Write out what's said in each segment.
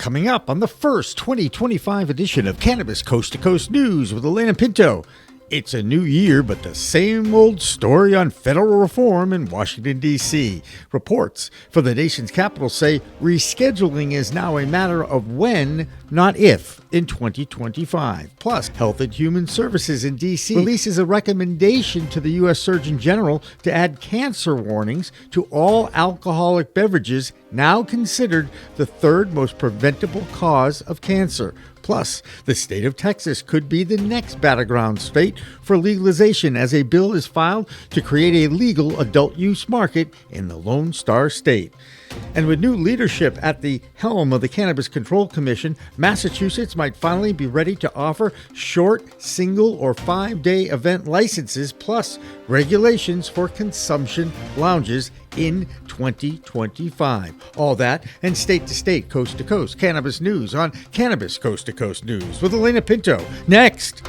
Coming up on the first 2025 edition of Cannabis Coast to Coast News with Alaina Pinto. It's a new year, but the same old story on federal reform in Washington, D.C. Reports for the nation's capital say rescheduling is now a matter of when, not if, in 2025. Plus, Health and Human Services in D.C. releases a recommendation to the U.S. Surgeon General to add cancer warnings to all alcoholic beverages now considered the third most preventable cause of cancer. Plus, the state of Texas could be the next battleground state for legalization as a bill is filed to create a legal adult use market in the Lone Star State. And with new leadership at the helm of the Cannabis Control Commission, Massachusetts might finally be ready to offer short, single, or 5-day event licenses, plus regulations for consumption lounges in 2025. All that and state to state, coast to coast cannabis news on Cannabis Coast to Coast News with Alaina Pinto. Next.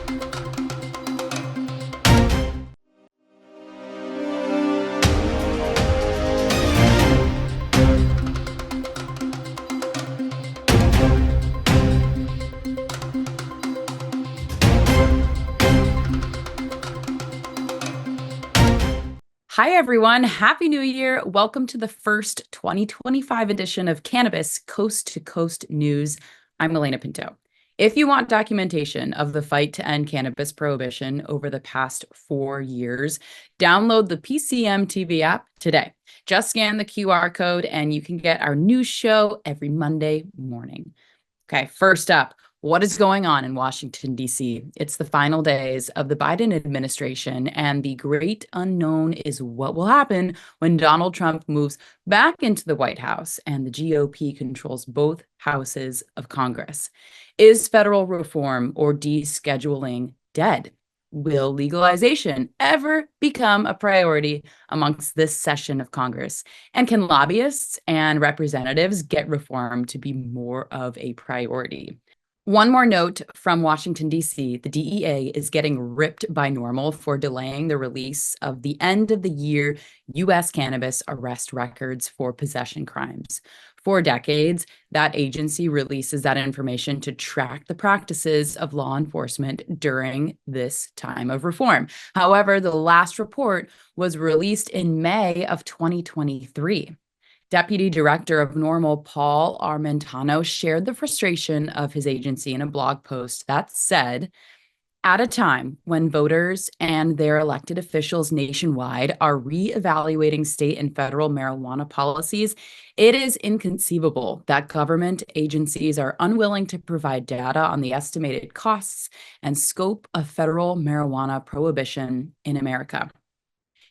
Hi, everyone. Happy New Year. Welcome to the first 2025 edition of Cannabis Coast to Coast News. I'm Alaina Pinto. If you want documentation of the fight to end cannabis prohibition over the past 4 years, download the PCM TV app today. Just scan the QR code and you can get our news show every Monday morning. Okay, first up. What is going on in Washington, D.C.? It's the final days of the Biden administration, and the great unknown is what will happen when Donald Trump moves back into the White House and the GOP controls both houses of Congress. Is federal reform or descheduling dead? Will legalization ever become a priority amongst this session of Congress? And can lobbyists and representatives get reform to be more of a priority? One more note from Washington, D.C. The DEA is getting ripped by NORML for delaying the release of the end of the year U.S. cannabis arrest records for possession crimes. For decades, that agency releases that information to track the practices of law enforcement during this time of reform. However, the last report was released in May of 2023. Deputy Director of NORML Paul Armentano shared the frustration of his agency in a blog post that said, at a time when voters and their elected officials nationwide are reevaluating state and federal marijuana policies, it is inconceivable that government agencies are unwilling to provide data on the estimated costs and scope of federal marijuana prohibition in America.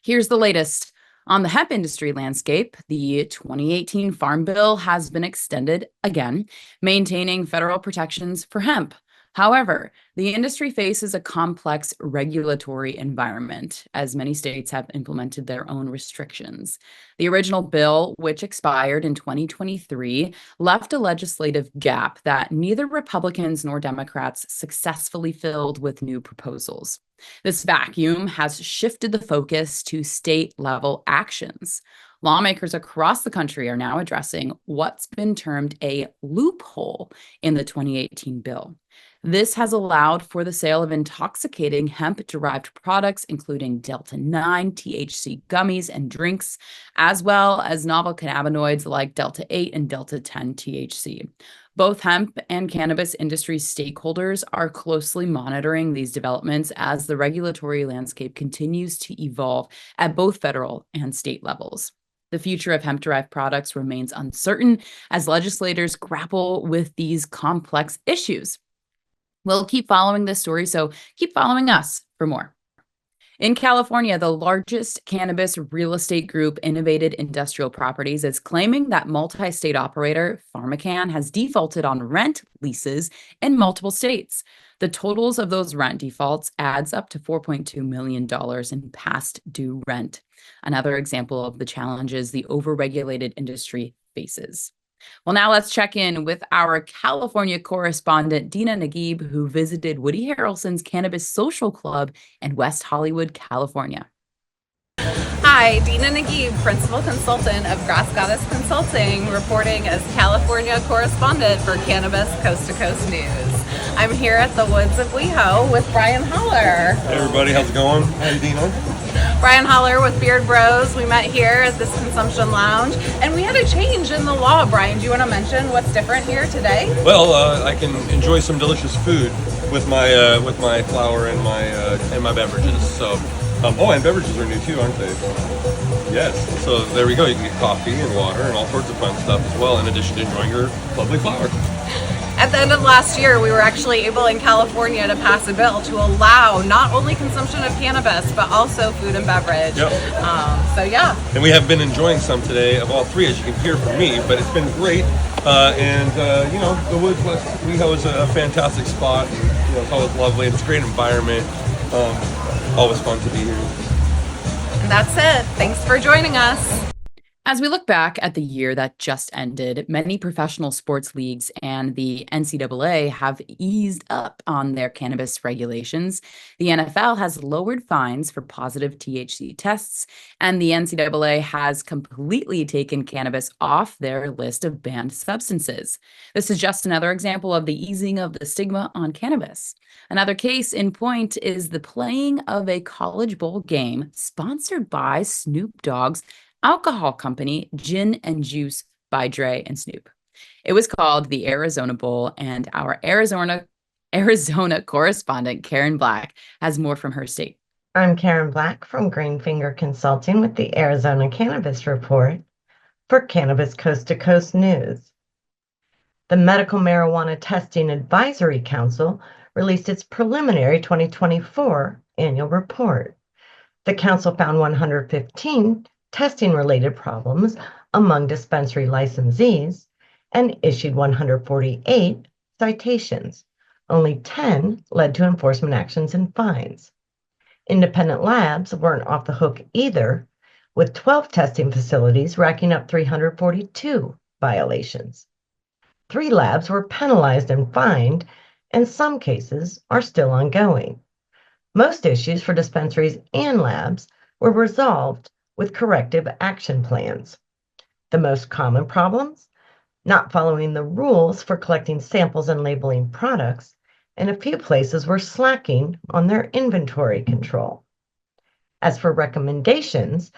Here's the latest. On the hemp industry landscape, the 2018 Farm Bill has been extended again, maintaining federal protections for hemp. However, the industry faces a complex regulatory environment, as many states have implemented their own restrictions. The original bill, which expired in 2023, left a legislative gap that neither Republicans nor Democrats successfully filled with new proposals. This vacuum has shifted the focus to state-level actions. Lawmakers across the country are now addressing what's been termed a loophole in the 2018 bill. This has allowed for the sale of intoxicating hemp-derived products, including Delta-9, THC gummies and drinks, as well as novel cannabinoids like Delta-8 and Delta-10 THC. Both hemp and cannabis industry stakeholders are closely monitoring these developments as the regulatory landscape continues to evolve at both federal and state levels. The future of hemp-derived products remains uncertain as legislators grapple with these complex issues. We'll keep following this story, so keep following us for more. In California, the largest cannabis real estate group, Innovated Industrial Properties, is claiming that multi-state operator PharmaCann has defaulted on rent leases in multiple states. The totals of those rent defaults adds up to $4.2 million in past due rent. Another example of the challenges the overregulated industry faces. Well, now let's check in with our California correspondent, Dina Nagib, who visited Woody Harrelson's Cannabis Social Club in West Hollywood, California. I, Dina Nagib, Principal Consultant of Grass Goddess Consulting, reporting as California correspondent for Cannabis Coast to Coast News. I'm here at the woods of WeHo with Brian Holler. Hey everybody, how's it going? Hi Dina. Brian Holler with Beard Bros. We met here at this consumption lounge, and we had a change in the law. Brian, do you want to mention what's different here today? Well, I can enjoy some delicious food with my flour and my beverages. So, and beverages are new too, aren't they? Yes. So there we go. You can get coffee and water and all sorts of fun stuff as well, in addition to enjoying your lovely flour. At the end of last year, we were actually able in California to pass a bill to allow not only consumption of cannabis, but also food and beverage. Yep. And we have been enjoying some today of all three, as you can hear from me, but it's been great. The Woods West WeHo is a fantastic spot. And, it's always lovely. It's a great environment. Always fun to be here. And that's it. Thanks for joining us. As we look back at the year that just ended, many professional sports leagues and the NCAA have eased up on their cannabis regulations. The NFL has lowered fines for positive THC tests, and the NCAA has completely taken cannabis off their list of banned substances. This is just another example of the easing of the stigma on cannabis. Another case in point is the playing of a college bowl game sponsored by Snoop Dogg's alcohol company, Gin and Juice by Dre and Snoop. It was called the Arizona Bowl, and our Arizona correspondent, Karen Black, has more from her state. I'm Karen Black from Greenfinger Consulting with the Arizona Cannabis Report for Cannabis Coast to Coast News. The Medical Marijuana Testing Advisory Council released its preliminary 2024 annual report. The council found 115 testing-related problems among dispensary licensees and issued 148 citations. Only 10 led to enforcement actions and fines. Independent labs weren't off the hook either, with 12 testing facilities racking up 342 violations. 3 labs were penalized and fined, and some cases are still ongoing. Most issues for dispensaries and labs were resolved with corrective action plans. The most common problems? Not following the rules for collecting samples and labeling products, and a few places were slacking on their inventory control. As for recommendations,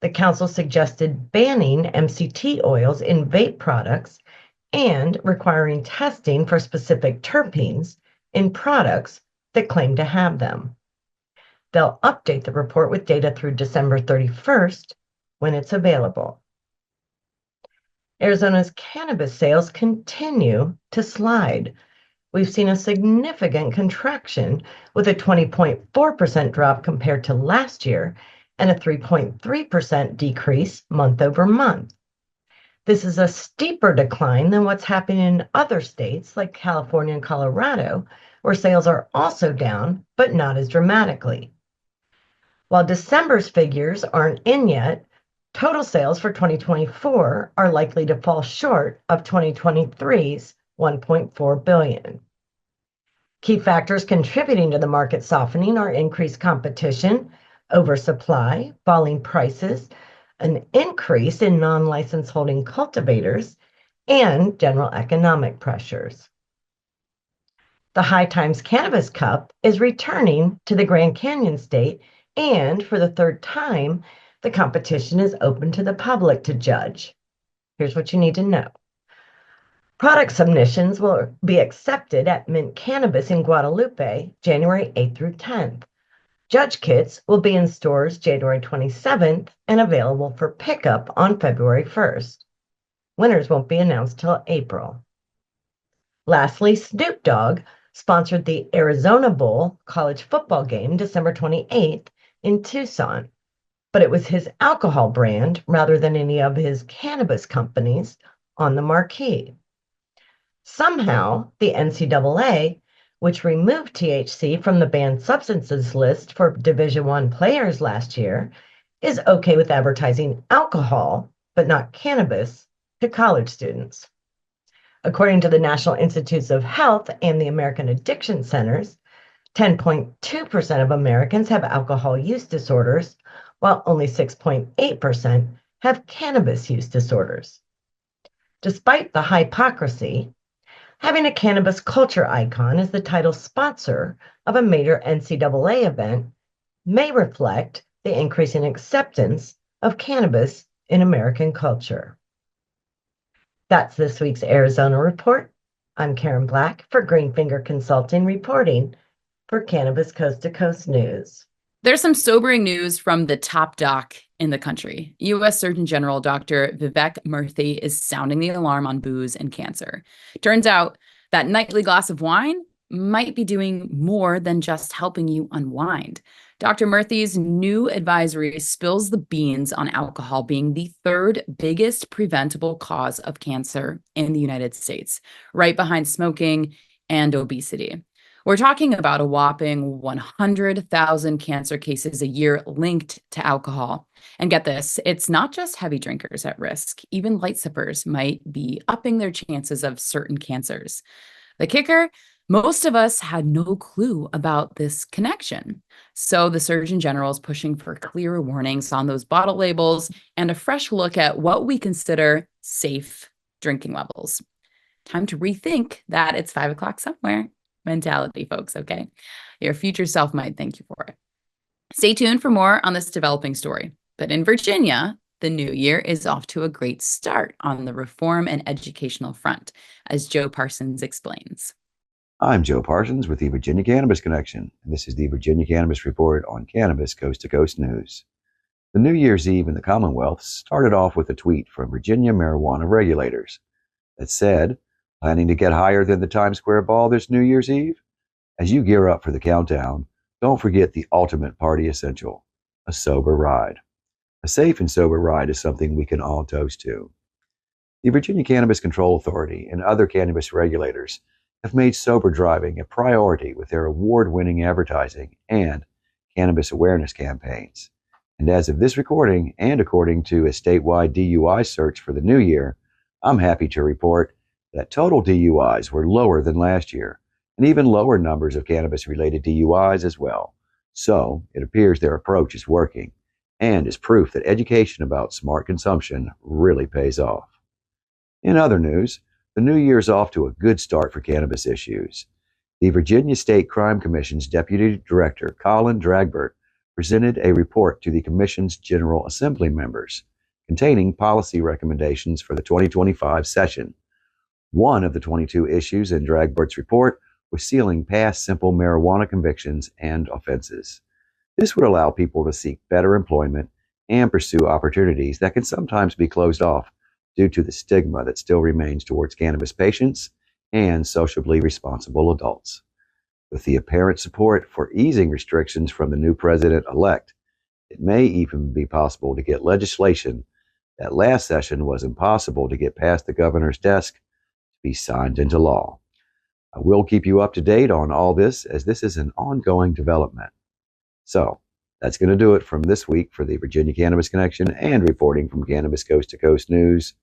the council suggested banning MCT oils in vape products and requiring testing for specific terpenes in products that claim to have them. They'll update the report with data through December 31st when it's available. Arizona's cannabis sales continue to slide. We've seen a significant contraction with a 20.4% drop compared to last year and a 3.3% decrease month over month. This is a steeper decline than what's happening in other states like California and Colorado, where sales are also down, but not as dramatically. While December's figures aren't in yet, total sales for 2024 are likely to fall short of 2023's $1.4 billion. Key factors contributing to the market softening are increased competition, oversupply, falling prices, an increase in non-license holding cultivators, and general economic pressures. The High Times Cannabis Cup is returning to the Grand Canyon State, and for the third time, the competition is open to the public to judge. Here's what you need to know. Product submissions will be accepted at Mint Cannabis in Guadalupe, January 8th through 10th. Judge kits will be in stores January 27th and available for pickup on February 1st. Winners won't be announced till April. Lastly, Snoop Dogg sponsored the Arizona Bowl college football game December 28th in Tucson, but it was his alcohol brand rather than any of his cannabis companies on the marquee. Somehow, the NCAA, which removed THC from the banned substances list for Division I players last year, is okay with advertising alcohol, but not cannabis, to college students. According to the National Institutes of Health and the American Addiction Centers, 10.2% of Americans have alcohol use disorders, while only 6.8% have cannabis use disorders. Despite the hypocrisy, having a cannabis culture icon as the title sponsor of a major NCAA event may reflect the increasing acceptance of cannabis in American culture. That's this week's Arizona Report. I'm Karen Black for Greenfinger Consulting, reporting for Cannabis Coast to Coast News. There's some sobering news from the top doc in the country. U.S. Surgeon General Dr. Vivek Murthy is sounding the alarm on booze and cancer. Turns out that nightly glass of wine might be doing more than just helping you unwind. Dr. Murthy's new advisory spills the beans on alcohol being the third biggest preventable cause of cancer in the United States, right behind smoking and obesity. We're talking about a whopping 100,000 cancer cases a year linked to alcohol. And get this, it's not just heavy drinkers at risk. Even light sippers might be upping their chances of certain cancers. The kicker, most of us had no clue about this connection. So the Surgeon General is pushing for clearer warnings on those bottle labels and a fresh look at what we consider safe drinking levels. Time to rethink that it's 5 o'clock somewhere mentality, folks, okay? Your future self might thank you for it. Stay tuned for more on this developing story. But in Virginia, the new year is off to a great start on the reform and educational front, as Joe Parsons explains. I'm Joe Parsons with the Virginia Cannabis Connection, and this is the Virginia Cannabis Report on Cannabis Coast to Coast News. The New Year's Eve in the Commonwealth started off with a tweet from Virginia marijuana regulators that said, "Planning to get higher than the Times Square ball this New Year's Eve? As you gear up for the countdown, don't forget the ultimate party essential, a sober ride. A safe and sober ride is something we can all toast to." The Virginia Cannabis Control Authority and other cannabis regulators have made sober driving a priority with their award-winning advertising and cannabis awareness campaigns. And as of this recording, and according to a statewide DUI search for the new year, I'm happy to report that total DUIs were lower than last year, and even lower numbers of cannabis-related DUIs as well. So it appears their approach is working, and is proof that education about smart consumption really pays off. In other news, the new year's off to a good start for cannabis issues. The Virginia State Crime Commission's Deputy Director, Colin Dragbert, presented a report to the Commission's General Assembly members containing policy recommendations for the 2025 session. One of the 22 issues in Dragbert's report was sealing past simple marijuana convictions and offenses. This would allow people to seek better employment and pursue opportunities that can sometimes be closed off due to the stigma that still remains towards cannabis patients and socially responsible adults. With the apparent support for easing restrictions from the new president-elect, it may even be possible to get legislation that last session was impossible to get past the governor's desk to be signed into law. I will keep you up to date on all this, as this is an ongoing development. So, that's going to do it from this week for the Virginia Cannabis Connection and reporting from Cannabis Coast to Coast News.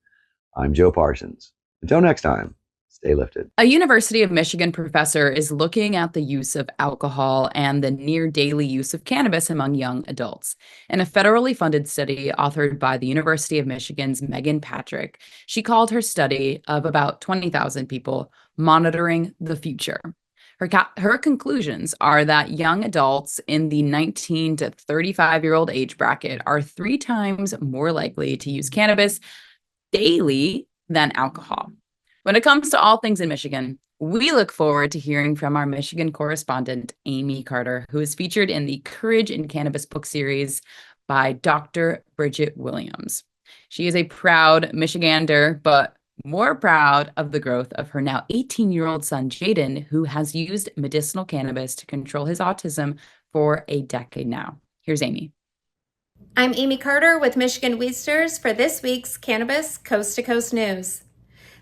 I'm Joe Parsons. Until next time, stay lifted. A University of Michigan professor is looking at the use of alcohol and the near daily use of cannabis among young adults. In a federally funded study authored by the University of Michigan's Megan Patrick, she called her study of about 20,000 people monitoring the future. Her conclusions are that young adults in the 19 to 35-year-old age bracket are 3 times more likely to use cannabis daily than alcohol. When it comes to all things in Michigan, we look forward to hearing from our Michigan correspondent, Amie Carter, who is featured in the Courage in Cannabis book series by Dr. Bridget Williams. She is a proud Michigander, but more proud of the growth of her now 18-year-old son, Jaden, who has used medicinal cannabis to control his autism for a decade now. Here's Amie. I'm Amie Carter with Michigan Weedsters for this week's Cannabis Coast to Coast News.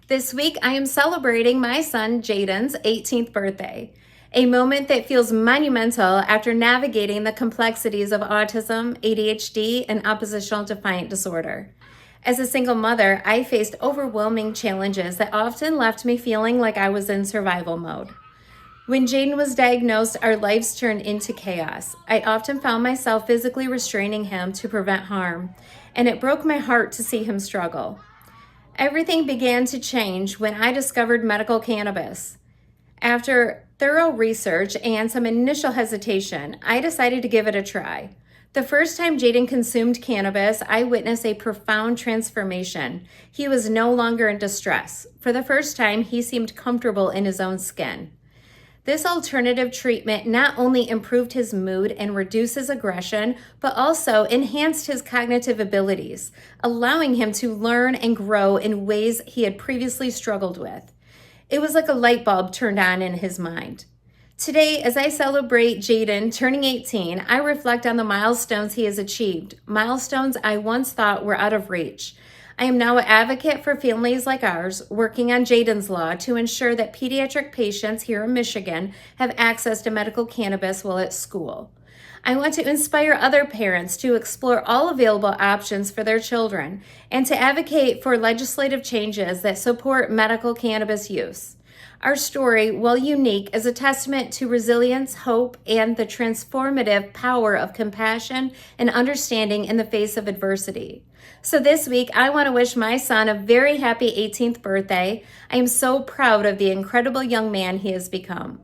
This week, I am celebrating my son Jaden's 18th birthday, a moment that feels monumental after navigating the complexities of autism, ADHD, and oppositional defiant disorder. As a single mother, I faced overwhelming challenges that often left me feeling like I was in survival mode. When Jaden was diagnosed, our lives turned into chaos. I often found myself physically restraining him to prevent harm, and it broke my heart to see him struggle. Everything began to change when I discovered medical cannabis. After thorough research and some initial hesitation, I decided to give it a try. The first time Jaden consumed cannabis, I witnessed a profound transformation. He was no longer in distress. For the first time, he seemed comfortable in his own skin. This alternative treatment not only improved his mood and reduced his aggression, but also enhanced his cognitive abilities, allowing him to learn and grow in ways he had previously struggled with. It was like a light bulb turned on in his mind. Today, as I celebrate Jaden turning 18, I reflect on the milestones he has achieved, milestones I once thought were out of reach. I am now an advocate for families like ours, working on Jaden's Law to ensure that pediatric patients here in Michigan have access to medical cannabis while at school. I want to inspire other parents to explore all available options for their children and to advocate for legislative changes that support medical cannabis use. Our story, while unique, is a testament to resilience, hope, and the transformative power of compassion and understanding in the face of adversity. So this week, I want to wish my son a very happy 18th birthday. I am so proud of the incredible young man he has become.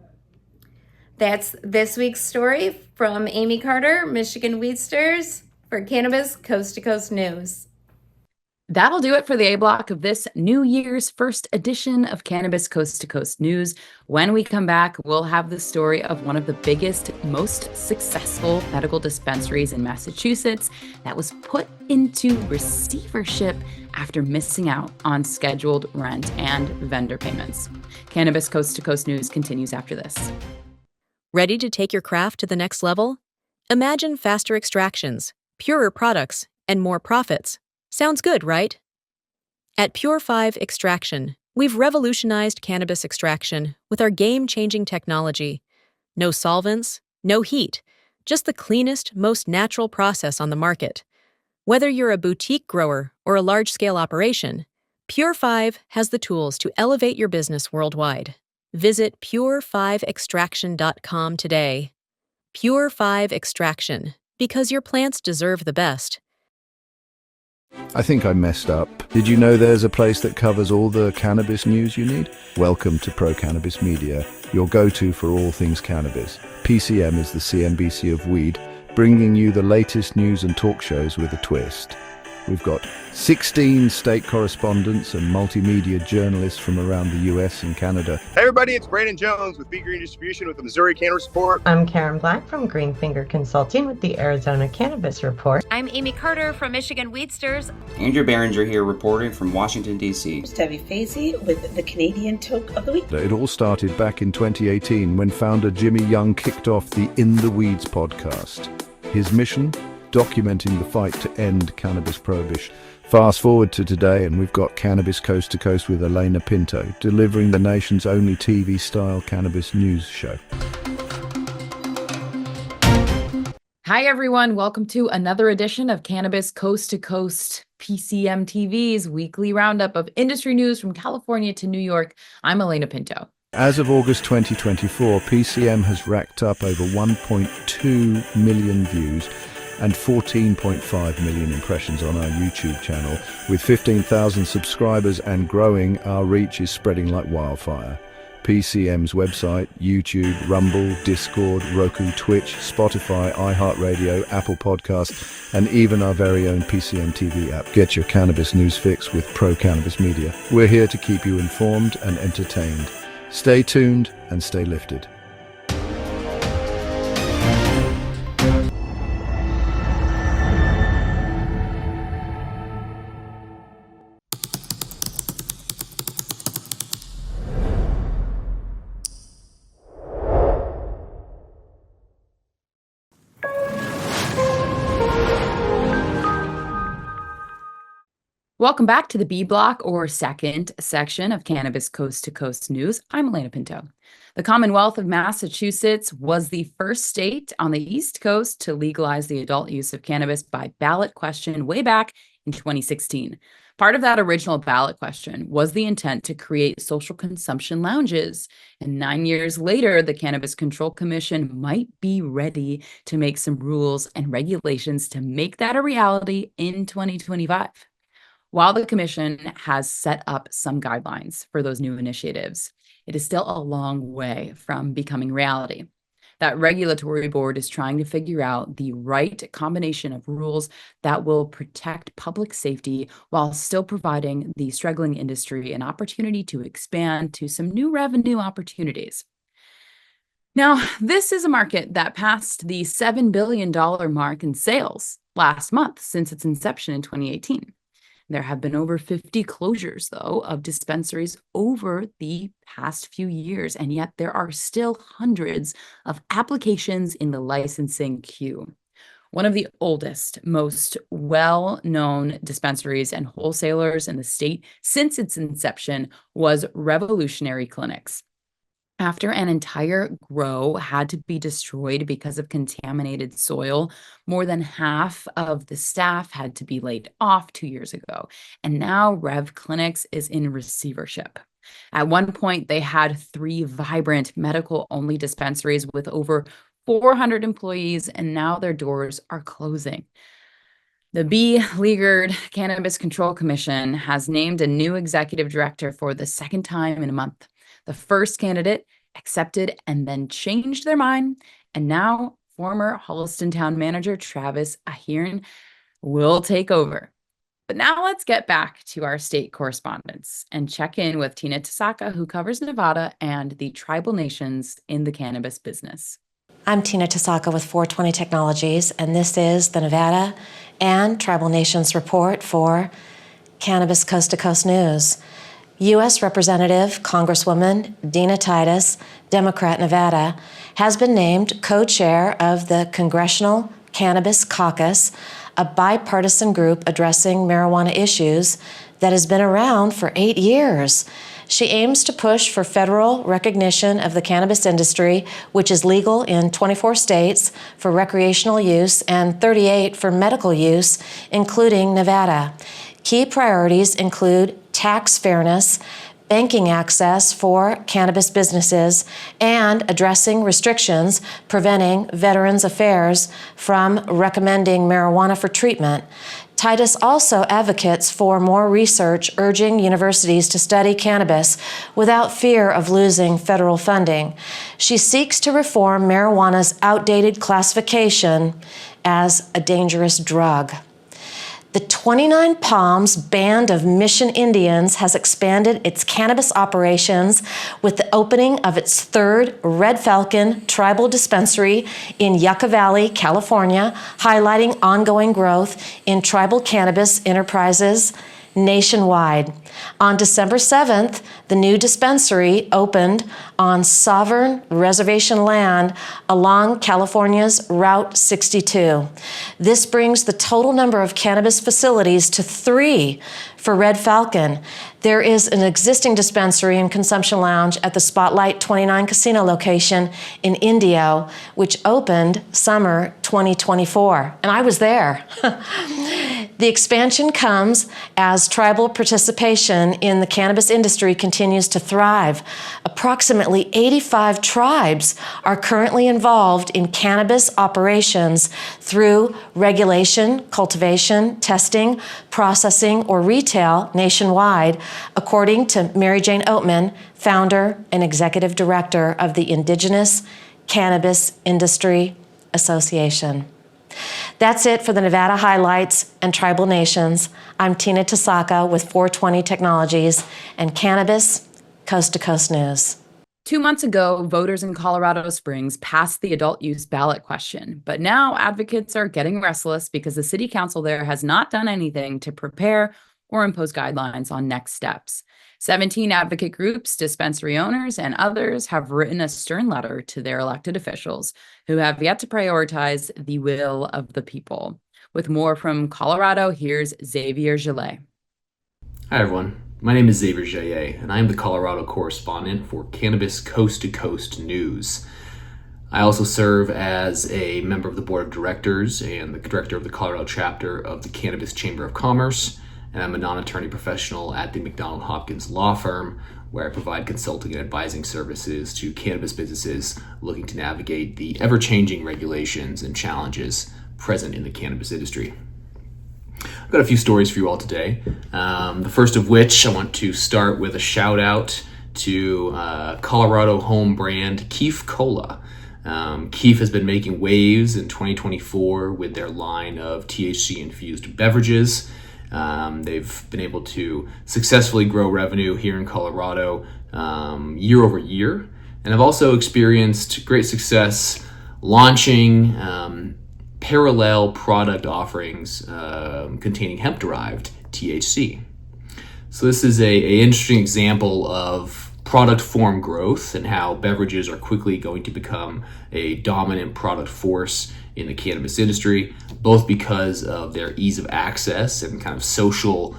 That's this week's story from Amie Carter, Michigan Weedsters, for Cannabis Coast to Coast News. That'll do it for the A block of this New Year's first edition of Cannabis Coast to Coast News. When we come back, we'll have the story of one of the biggest, most successful medical dispensaries in Massachusetts that was put into receivership after missing out on scheduled rent and vendor payments. Cannabis Coast to Coast News continues after this. Ready to take your craft to the next level? Imagine faster extractions, purer products, and more profits. Sounds good, right? At Pure 5 Extraction, we've revolutionized cannabis extraction with our game-changing technology. No solvents, no heat, just the cleanest, most natural process on the market. Whether you're a boutique grower or a large-scale operation, Pure 5 has the tools to elevate your business worldwide. Visit pure5extraction.com today. Pure 5 Extraction, because your plants deserve the best. I think I messed up. Did you know there's a place that covers all the cannabis news you need? Welcome to Pro Cannabis Media, your go-to for all things cannabis. PCM is the CNBC of weed, bringing you the latest news and talk shows with a twist. We've got 16 state correspondents and multimedia journalists from around the US and Canada. Hey everybody, it's Brandon Jones with Big Green Distribution with the Missouri Cannabis Report. I'm Karen Black from Greenfinger Consulting with the Arizona Cannabis Report. I'm Amie Carter from Michigan Weedsters. Andrew Behringer here reporting from Washington, D.C. Debi Facey with the Canadian Toke of the Week. It all started back in 2018 when founder Jimmy Young kicked off the In the Weeds podcast. His mission? Documenting the fight to end cannabis prohibition. Fast forward to today and we've got Cannabis Coast to Coast with Alaina Pinto, delivering the nation's only TV-style cannabis news show. Hi, everyone. Welcome to another edition of Cannabis Coast to Coast, PCM TV's weekly roundup of industry news from California to New York. I'm Alaina Pinto. As of August 2024, PCM has racked up over 1.2 million views and 14.5 million impressions on our YouTube channel. With 15,000 subscribers and growing, our reach is spreading like wildfire. PCM's website, YouTube, Rumble, Discord, Roku, Twitch, Spotify, iHeartRadio, Apple Podcasts, and even our very own PCM TV app. Get your cannabis news fix with Pro Cannabis Media. We're here to keep you informed and entertained. Stay tuned and stay lifted. Welcome back to the B block, or second section of Cannabis Coast to Coast News. I'm Alaina Pinto. The Commonwealth of Massachusetts was the first state on the East Coast to legalize the adult use of cannabis by ballot question way back in 2016. Part of that original ballot question was the intent to create social consumption lounges. And 9 years later, the Cannabis Control Commission might be ready to make some rules and regulations to make that a reality in 2025. While the commission has set up some guidelines for those new initiatives, it is still a long way from becoming reality. That regulatory board is trying to figure out the right combination of rules that will protect public safety while still providing the struggling industry an opportunity to expand to some new revenue opportunities. Now, this is a market that passed the $7 billion mark in sales last month since its inception in 2018. There have been over 50 closures, though, of dispensaries over the past few years, and yet there are still hundreds of applications in the licensing queue. One of the oldest, most well-known dispensaries and wholesalers in the state since its inception was Revolutionary Clinics. After an entire grow had to be destroyed because of contaminated soil, more than half of the staff had to be laid off 2 years ago. And now Rev Clinics is in receivership. At one point, they had 3 vibrant medical-only dispensaries with over 400 employees, and now their doors are closing. The beleaguered Cannabis Control Commission has named a new executive director for the second time in a month. The first candidate accepted and then changed their mind, and now former Holliston Town manager Travis Ahern will take over. But now let's get back to our state correspondents and check in with Tina Tasaka, who covers Nevada and the tribal nations in the cannabis business. I'm Tina Tasaka with 420 Technologies, and this is the Nevada and Tribal Nations report for Cannabis Coast to Coast News. U.S. Representative Congresswoman Dina Titus, Democrat Nevada, has been named co-chair of the Congressional Cannabis Caucus, a bipartisan group addressing marijuana issues that has been around for 8 years. She aims to push for federal recognition of the cannabis industry, which is legal in 24 states for recreational use and 38 for medical use, including Nevada. Key priorities include tax fairness, banking access for cannabis businesses, and addressing restrictions preventing Veterans Affairs from recommending marijuana for treatment. Titus also advocates for more research, urging universities to study cannabis without fear of losing federal funding. She seeks to reform marijuana's outdated classification as a dangerous drug. The 29 Palms Band of Mission Indians has expanded its cannabis operations with the opening of its third Red Falcon tribal dispensary in Yucca Valley, California, highlighting ongoing growth in tribal cannabis enterprises nationwide. On December 7th, the new dispensary opened on sovereign reservation land along California's Route 62. This brings the total number of cannabis facilities to 3 for Red Falcon. There is an existing dispensary and consumption lounge at the Spotlight 29 casino location in Indio, which opened summer 2024. And I was there. The expansion comes as tribal participation in the cannabis industry continues to thrive. Approximately 85 tribes are currently involved in cannabis operations through regulation, cultivation, testing, processing, or retail nationwide, according to Mary Jane Oatman, founder and executive director of the Indigenous Cannabis Industry Association. That's it for the Nevada highlights and tribal nations. I'm Tina Tasaka with 420 Technologies and Cannabis Coast to Coast News. 2 months ago, voters in Colorado Springs passed the adult use ballot question, but now advocates are getting restless because the city council there has not done anything to prepare or impose guidelines on next steps. 17 advocate groups, dispensary owners, and others have written a stern letter to their elected officials who have yet to prioritize the will of the people. With more from Colorado, here's Xavier Jaillet. Hi, everyone. My name is Xavier Jaillet, and I am the Colorado correspondent for Cannabis Coast to Coast News. I also serve as a member of the board of directors and the director of the Colorado chapter of the Cannabis Chamber of Commerce, and I'm a non-attorney professional at the McDonald Hopkins law firm, where I provide consulting and advising services to cannabis businesses looking to navigate the ever-changing regulations and challenges present in the cannabis industry. I've got a few stories for you all today. The first of which I want to start with a shout out to Colorado home brand Keef Cola. Keef has been making waves in 2024 with their line of THC-infused beverages. They've been able to successfully grow revenue here in Colorado year over year, and have also experienced great success launching parallel product offerings containing hemp-derived THC. So this is a interesting example of product form growth and how beverages are quickly going to become a dominant product force in the cannabis industry, both because of their ease of access and kind of social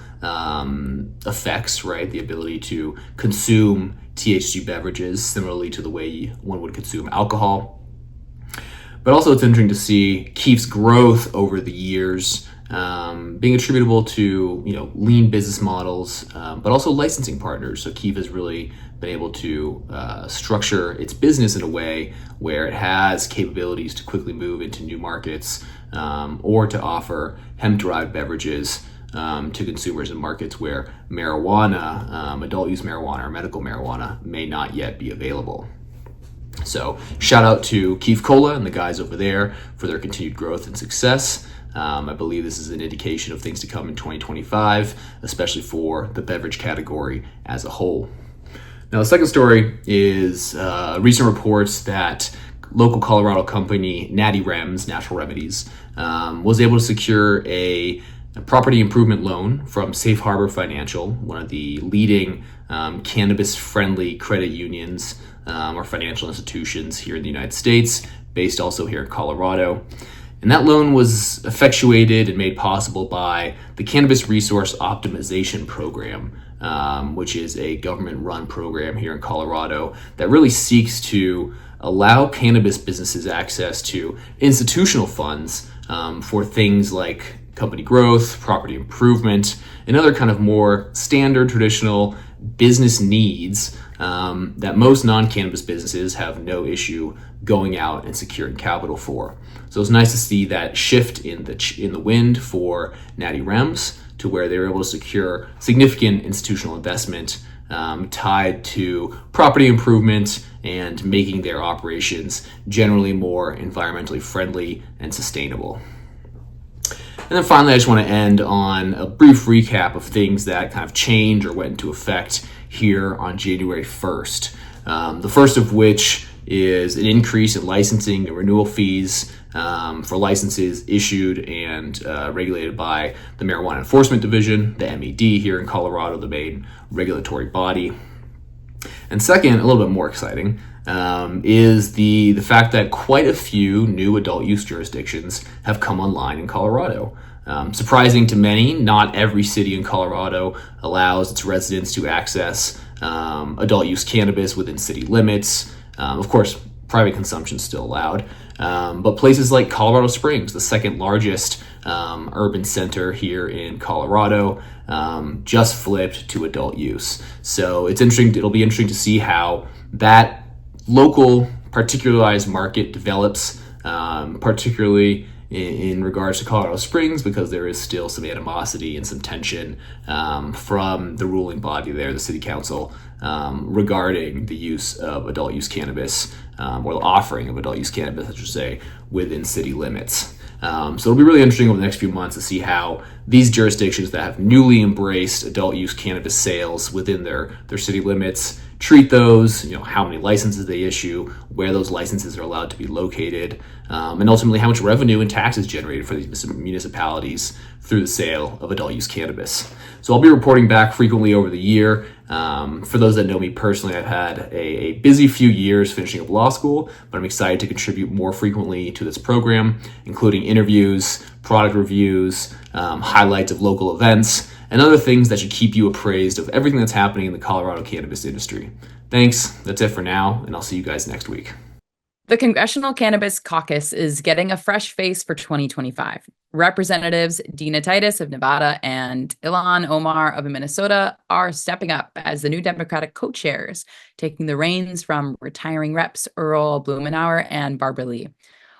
effects, right? The ability to consume THC beverages similarly to the way one would consume alcohol. But also it's interesting to see Keef's growth over the years being attributable to lean business models, but also licensing partners. So Keef has really been able to structure its business in a way where it has capabilities to quickly move into new markets or to offer hemp-derived beverages to consumers in markets where marijuana, adult use marijuana or medical marijuana may not yet be available. So shout out to Keef Cola and the guys over there for their continued growth and success. I believe this is an indication of things to come in 2025, especially for the beverage category as a whole. Now, the second story is recent reports that local Colorado company Natty Rems, Natural Remedies, was able to secure a property improvement loan from Safe Harbor Financial, one of the leading cannabis-friendly credit unions or financial institutions here in the United States, based also here in Colorado. And that loan was effectuated and made possible by the Cannabis Resource Optimization Program, which is a government-run program here in Colorado that really seeks to allow cannabis businesses access to institutional funds for things like company growth, property improvement, and other kind of more standard traditional business needs that most non-cannabis businesses have no issue going out and securing capital for. So it's nice to see that shift in the wind for Natty Rems to where they were able to secure significant institutional investment tied to property improvement and making their operations generally more environmentally friendly and sustainable. And then finally, I just want to end on a brief recap of things that kind of changed or went into effect here on January 1st. The first of which is an increase in licensing and renewal fees for licenses issued and regulated by the Marijuana Enforcement Division, the MED here in Colorado, the main regulatory body. And second, a little bit more exciting, is the fact that quite a few new adult use jurisdictions have come online in Colorado. Surprising to many, not every city in Colorado allows its residents to access adult use cannabis within city limits. Of course, private consumption is still allowed, but places like Colorado Springs, the second largest urban center here in Colorado, just flipped to adult use. So it's interesting. It'll be interesting to see how that local particularized market develops, particularly in regards to Colorado Springs, because there is still some animosity and some tension from the ruling body there, the city council, regarding the use of adult use cannabis, or the offering of adult use cannabis, I should say, within city limits. So it'll be really interesting over the next few months to see how these jurisdictions that have newly embraced adult use cannabis sales within their city limits treat those, how many licenses they issue, where those licenses are allowed to be located, and ultimately how much revenue and taxes generated for these municipalities through the sale of adult use cannabis. So I'll be reporting back frequently over the year. For those that know me personally, I've had a busy few years finishing up law school, but I'm excited to contribute more frequently to this program, including interviews, product reviews, highlights of local events, and other things that should keep you appraised of everything that's happening in the Colorado cannabis industry. Thanks, that's it for now, and I'll see you guys next week. The Congressional Cannabis Caucus is getting a fresh face for 2025. Representatives Dina Titus of Nevada and Ilhan Omar of Minnesota are stepping up as the new Democratic co-chairs, taking the reins from retiring reps Earl Blumenauer and Barbara Lee.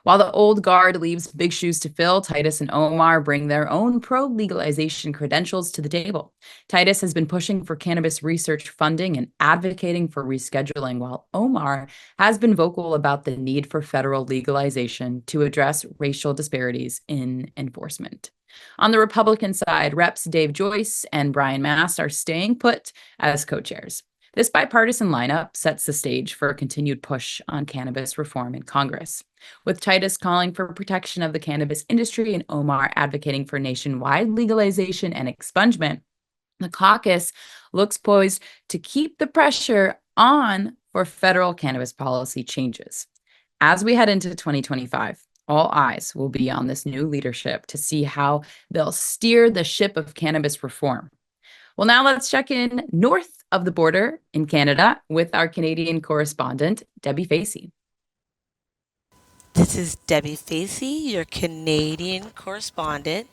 While the old guard leaves big shoes to fill, Titus and Omar bring their own pro-legalization credentials to the table. Titus has been pushing for cannabis research funding and advocating for rescheduling, while Omar has been vocal about the need for federal legalization to address racial disparities in enforcement. On the Republican side, Reps Dave Joyce and Brian Mast are staying put as co-chairs. This bipartisan lineup sets the stage for a continued push on cannabis reform in Congress, with Titus calling for protection of the cannabis industry and Omar advocating for nationwide legalization and expungement. The caucus looks poised to keep the pressure on for federal cannabis policy changes. As we head into 2025, all eyes will be on this new leadership to see how they'll steer the ship of cannabis reform. Well, now let's check in north of the border in Canada with our Canadian correspondent, Debi Facey. This is Debi Facey, your Canadian correspondent,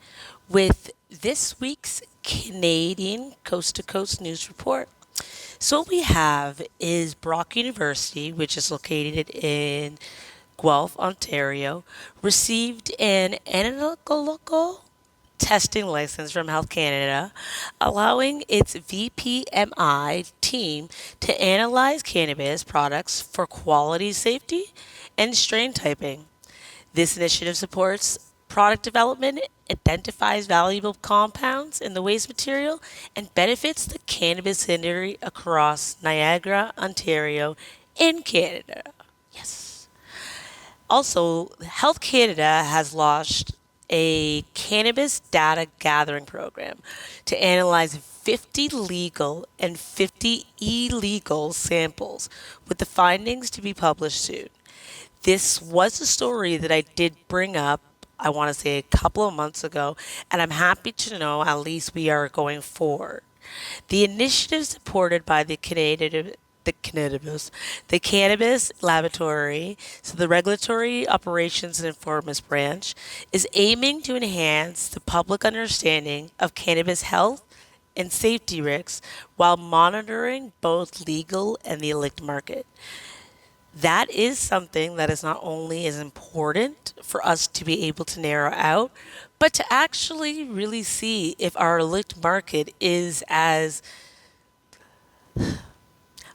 with this week's Canadian Coast to Coast News Report. So what we have is Brock University, which is located in Guelph, Ontario, received an analytical testing license from Health Canada, allowing its VPMI team to analyze cannabis products for quality, safety, and strain typing. This initiative supports product development, identifies valuable compounds in the waste material, and benefits the cannabis industry across Niagara, Ontario, in Canada. Yes. Also, Health Canada has launched a cannabis data gathering program to analyze 50 legal and 50 illegal samples, with the findings to be published soon. This was a story that I did bring up, I want to say a couple of months ago, and I'm happy to know at least we are going forward. The initiative supported by the Cannabis Laboratory, so the Regulatory Operations and Informants Branch, is aiming to enhance the public understanding of cannabis health and safety risks while monitoring both legal and the illicit market. That is something that is not only as important for us to be able to narrow out, but to actually really see if our illicit market is as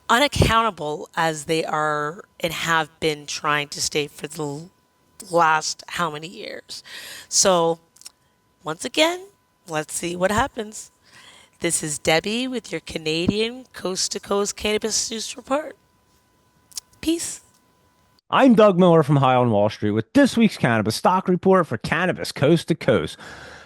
unaccountable as they are and have been trying to stay for the last how many years. So once again, let's see what happens. This is Debi with your Canadian Coast to Coast Cannabis News Report. Peace. I'm Doug Miller from High on Wall Street with this week's Cannabis Stock Report for Cannabis Coast to Coast.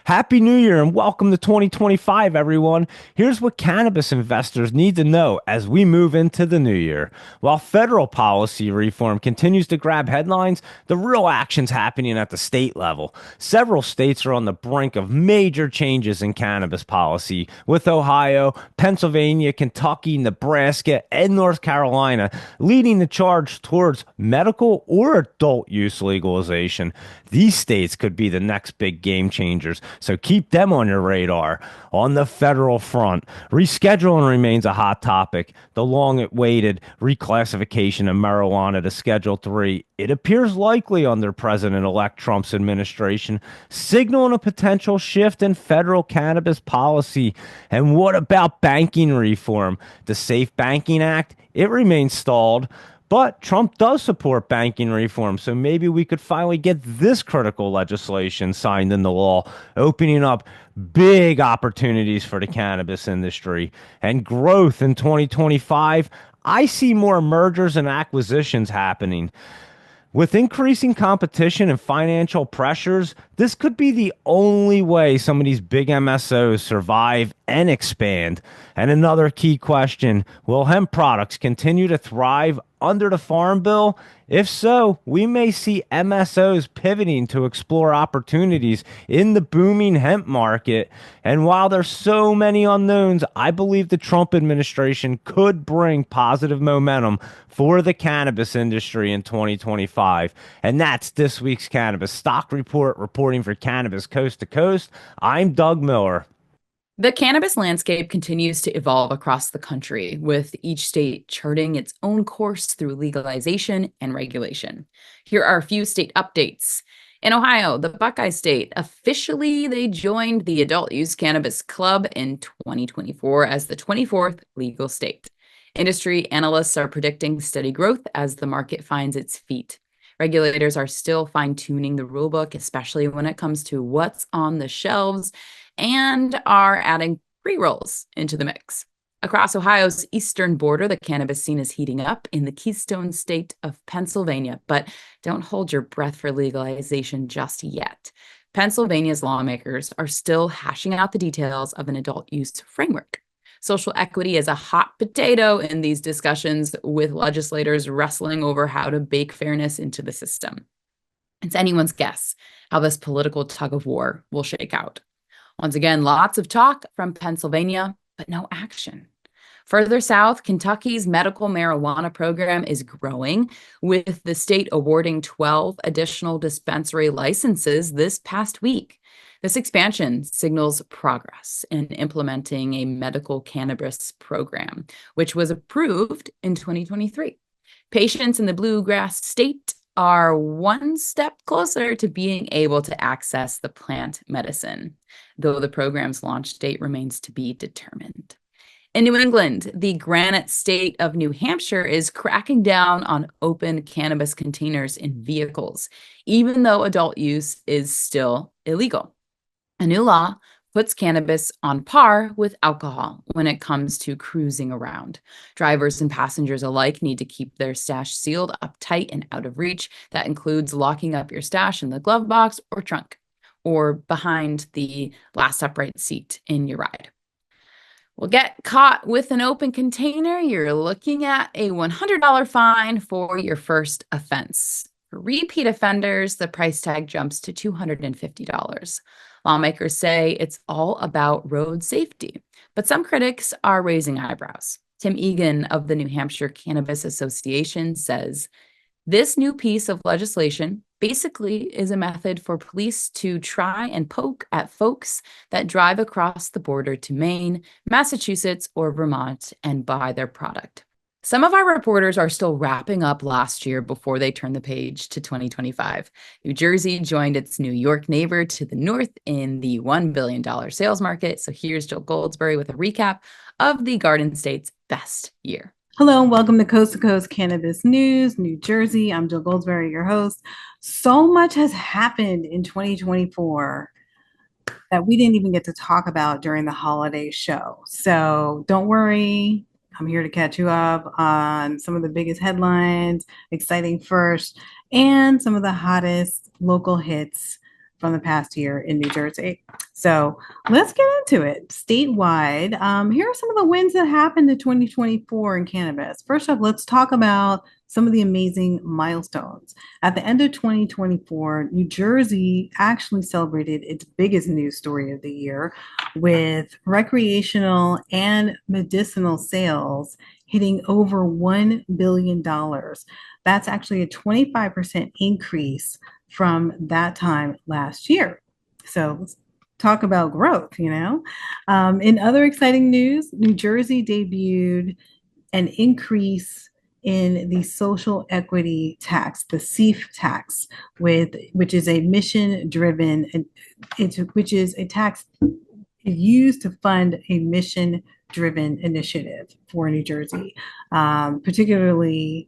Happy New Year and welcome to 2025, everyone. Here's what cannabis investors need to know as we move into the new year. While federal policy reform continues to grab headlines, the real action's happening at the state level. Several states are on the brink of major changes in cannabis policy, with Ohio, Pennsylvania, Kentucky, Nebraska, and North Carolina leading the charge towards medical or adult use legalization. These states could be the next big game changers, so keep them on your radar. On the federal front, rescheduling remains a hot topic. The long-awaited reclassification of marijuana to Schedule III, it appears likely under President-elect Trump's administration, signaling a potential shift in federal cannabis policy. And what about banking reform? The Safe Banking Act, it remains stalled. But Trump does support banking reform, so maybe we could finally get this critical legislation signed into law, opening up big opportunities for the cannabis industry and growth in 2025. I see more mergers and acquisitions happening. With increasing competition and financial pressures, this could be the only way some of these big MSOs survive and expand. And another key question, will hemp products continue to thrive under the Farm Bill? If so, we may see MSOs pivoting to explore opportunities in the booming hemp market. And while there's so many unknowns, I believe the Trump administration could bring positive momentum for the cannabis industry in 2025. And that's this week's Cannabis Stock Report, reporting for Cannabis Coast to Coast. I'm Doug Miller. The cannabis landscape continues to evolve across the country, with each state charting its own course through legalization and regulation. Here are a few state updates. In Ohio, the Buckeye State, officially they joined the Adult Use Cannabis Club in 2024 as the 24th legal state. Industry analysts are predicting steady growth as the market finds its feet. Regulators are still fine-tuning the rulebook, especially when it comes to what's on the shelves, and are adding pre-rolls into the mix. Across Ohio's eastern border, the cannabis scene is heating up in the Keystone State of Pennsylvania, but don't hold your breath for legalization just yet. Pennsylvania's lawmakers are still hashing out the details of an adult use framework. Social equity is a hot potato in these discussions, with legislators wrestling over how to bake fairness into the system. It's anyone's guess how this political tug of war will shake out. Once again, lots of talk from Pennsylvania, but no action. Further south, Kentucky's medical marijuana program is growing, with the state awarding 12 additional dispensary licenses this past week. This expansion signals progress in implementing a medical cannabis program, which was approved in 2023. Patients in the Bluegrass State are one step closer to being able to access the plant medicine, though the program's launch date remains to be determined. In New England, the Granite State of New Hampshire is cracking down on open cannabis containers in vehicles, even though adult use is still illegal. A new law puts cannabis on par with alcohol when it comes to cruising around. Drivers and passengers alike need to keep their stash sealed up tight and out of reach. That includes locking up your stash in the glove box or trunk, or behind the last upright seat in your ride. Well, get caught with an open container, you're looking at a $100 fine for your first offense. For repeat offenders, the price tag jumps to $250. Lawmakers say it's all about road safety, but some critics are raising eyebrows. Tim Egan of the New Hampshire Cannabis Association says, this new piece of legislation basically is a method for police to try and poke at folks that drive across the border to Maine, Massachusetts, or Vermont and buy their product. Some of our reporters are still wrapping up last year before they turn the page to 2025. New Jersey joined its New York neighbor to the north in the $1 billion sales market. So here's Jill Goldsberry with a recap of the Garden State's best year. Hello and welcome to Coast Cannabis News, New Jersey. I'm Jill Goldsberry, your host. So much has happened in 2024 that we didn't even get to talk about during the holiday show. So don't worry. I'm here to catch you up on some of the biggest headlines, exciting first, and some of the hottest local hits from the past year in New Jersey. So let's get into it. Statewide, here are some of the wins that happened in 2024 in cannabis. First up, let's talk about some of the amazing milestones. At the end of 2024, New Jersey actually celebrated its biggest news story of the year, with recreational and medicinal sales hitting over $1 billion. That's actually a 25% increase from that time last year. So let's talk about growth, In other exciting news, New Jersey debuted an increase in the social equity tax, the SEAF tax, which is a mission-driven, which is a tax used to fund a mission-driven initiative for New Jersey, particularly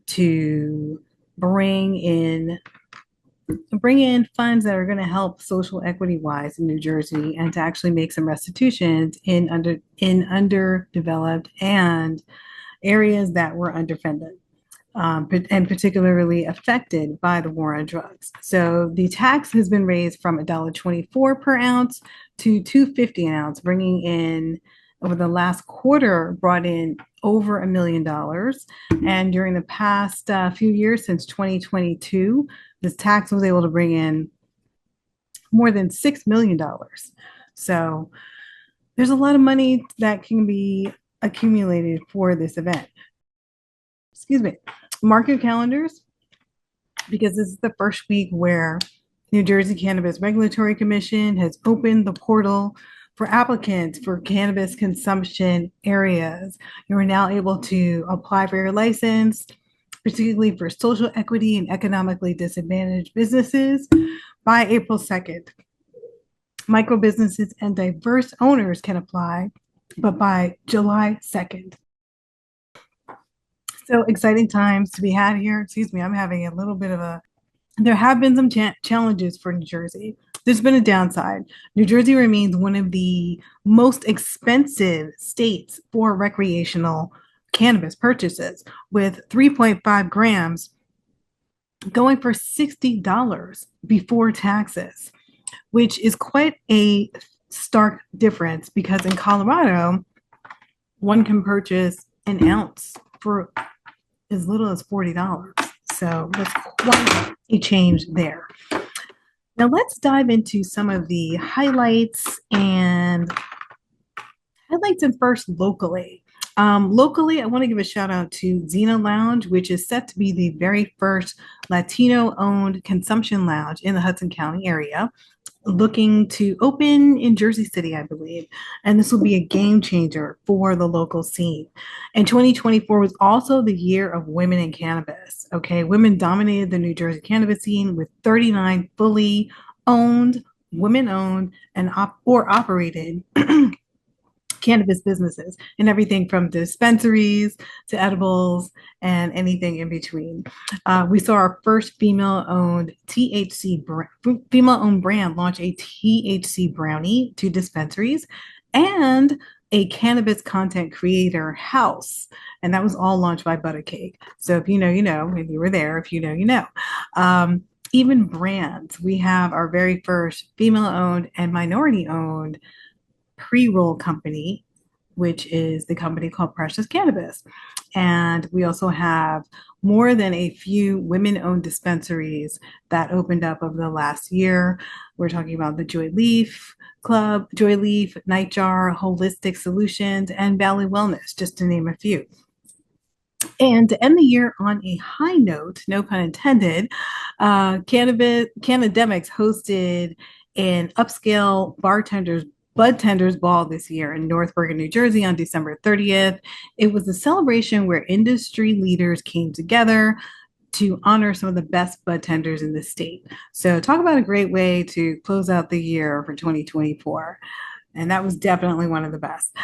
to bring in funds that are going to help social equity wise in New Jersey, and to actually make some restitutions in underdeveloped and areas that were underfunded, and particularly affected by the war on drugs. So the tax has been raised from $1.24 per ounce to $2.50 an ounce, bringing in over the last quarter brought in over $1 million. And during the past few years, since 2022, this tax was able to bring in more than $6 million. So there's a lot of money that can be accumulated for this event. Excuse me. Mark your calendars, because this is the first week where New Jersey Cannabis Regulatory Commission has opened the portal for applicants for cannabis consumption areas. You are now able to apply for your license, particularly for social equity and economically disadvantaged businesses, by April 2nd. Micro businesses and diverse owners can apply, but by July 2nd. So exciting times to be had here. Excuse me, I'm having a little bit of a, there have been some challenges for New Jersey. There's been a downside. New Jersey remains one of the most expensive states for recreational cannabis purchases, with 3.5 grams going for $60 before taxes, which is quite a stark difference, because in Colorado, one can purchase an ounce for as little as $40. So that's quite a change there. Now let's dive into some of the highlights and first locally. Locally, I want to give a shout out to Xena Lounge, which is set to be the very first Latino-owned consumption lounge in the Hudson County area, looking to open in Jersey City, I believe. And this will be a game changer for the local scene. And 2024 was also the year of women in cannabis. Okay, women dominated the New Jersey cannabis scene with 39 fully owned, women-owned, and operated cannabis businesses, and everything from dispensaries to edibles and anything in between. We saw our first female-owned brand launch a THC brownie to dispensaries, and a cannabis content creator house, and that was all launched by Butter Cake. So if you know, you know. If you were there, if you know, you know. Even brands, we have our very first female-owned and minority-owned pre-roll company, which is the company called Precious Cannabis. And we also have more than a few women-owned dispensaries that opened up over the last year. We're talking about the Joy Leaf Club, Joy Leaf, Nightjar, Holistic Solutions, and Valley Wellness, just to name a few. And to end the year on a high note, no pun intended, Cannademics hosted an upscale Bud Tenders Ball this year in North Bergen, New Jersey on December 30th. It was a celebration where industry leaders came together to honor some of the best bud tenders in the state. So talk about a great way to close out the year for 2024. And that was definitely one of the best.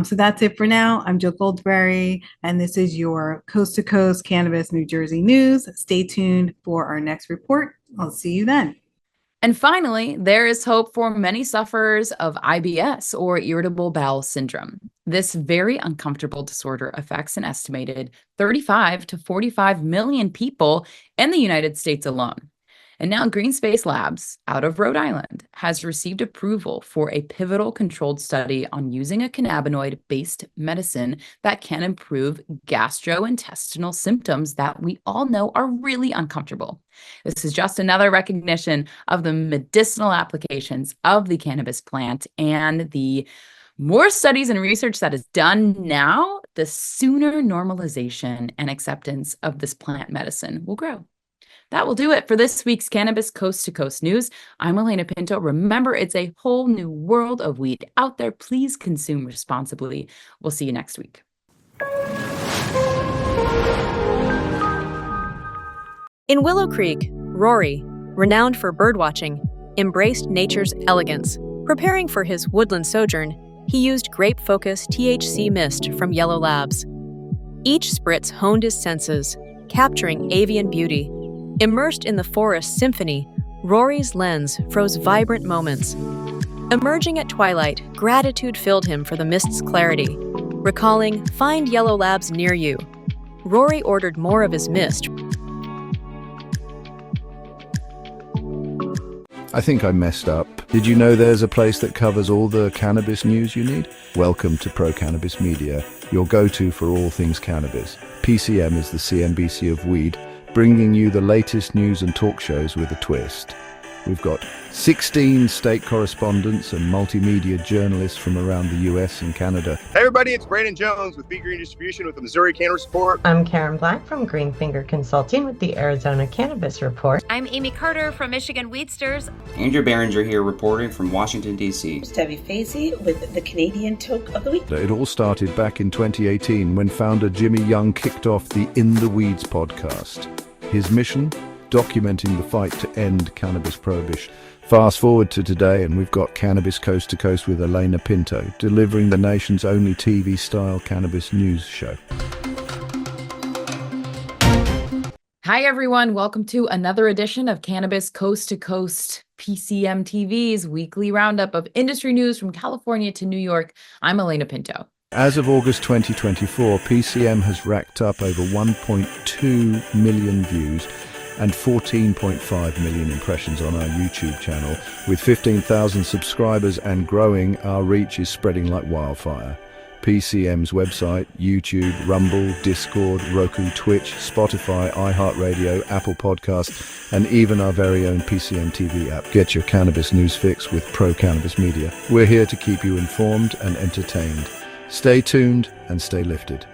So that's it for now. I'm Jill Goldsberry, and this is your Coast to Coast Cannabis New Jersey news. Stay tuned for our next report. I'll see you then. And finally, there is hope for many sufferers of IBS, or irritable bowel syndrome. This very uncomfortable disorder affects an estimated 35 to 45 million people in the United States alone. And now Green Space Labs, out of Rhode Island, has received approval for a pivotal controlled study on using a cannabinoid-based medicine that can improve gastrointestinal symptoms that we all know are really uncomfortable. This is just another recognition of the medicinal applications of the cannabis plant, and the more studies and research that is done now, the sooner normalization and acceptance of this plant medicine will grow. That will do it for this week's Cannabis Coast to Coast News. I'm Alaina Pinto. Remember, it's a whole new world of weed out there. Please consume responsibly. We'll see you next week. In Willow Creek, Rory, renowned for birdwatching, embraced nature's elegance. Preparing for his woodland sojourn, he used grape-focused THC mist from Yellow Labs. Each spritz honed his senses, capturing avian beauty. Immersed in the forest symphony, Rory's lens froze vibrant moments. Emerging at twilight, gratitude filled him for the mist's clarity. Recalling, find Yellow Labs near you. Rory ordered more of his mist. I think I messed up Did you know there's a place that covers all the cannabis news you need? Welcome to Pro Cannabis Media, your go-to for all things cannabis. PCM is the CNBC of weed, bringing you the latest news and talk shows with a twist. We've got 16 state correspondents and multimedia journalists from around the US and Canada. Hey everybody, it's Brandon Jones with Big Green Distribution with the Missouri Cannabis Report. I'm Karen Black from Green Finger Consulting with the Arizona Cannabis Report. I'm Amie Carter from Michigan Weedsters. Andrew Behringer here reporting from Washington, D.C. Debi Facey with the Canadian Toke of the Week. It all started back in 2018 when founder Jimmy Young kicked off the In the Weeds podcast. His mission? Documenting the fight to end cannabis prohibition. Fast forward to today and we've got Cannabis Coast to Coast with Alaina Pinto, delivering the nation's only TV-style cannabis news show. Hi, everyone. Welcome to another edition of Cannabis Coast to Coast, PCM TV's weekly roundup of industry news from California to New York. I'm Alaina Pinto. As of August 2024, PCM has racked up over 1.2 million views and 14.5 million impressions on our YouTube channel. With 15,000 subscribers and growing, our reach is spreading like wildfire. PCM's website, YouTube, Rumble, Discord, Roku, Twitch, Spotify, iHeartRadio, Apple Podcasts, and even our very own PCM TV app. Get your cannabis news fix with Pro Cannabis Media. We're here to keep you informed and entertained. Stay tuned and stay lifted.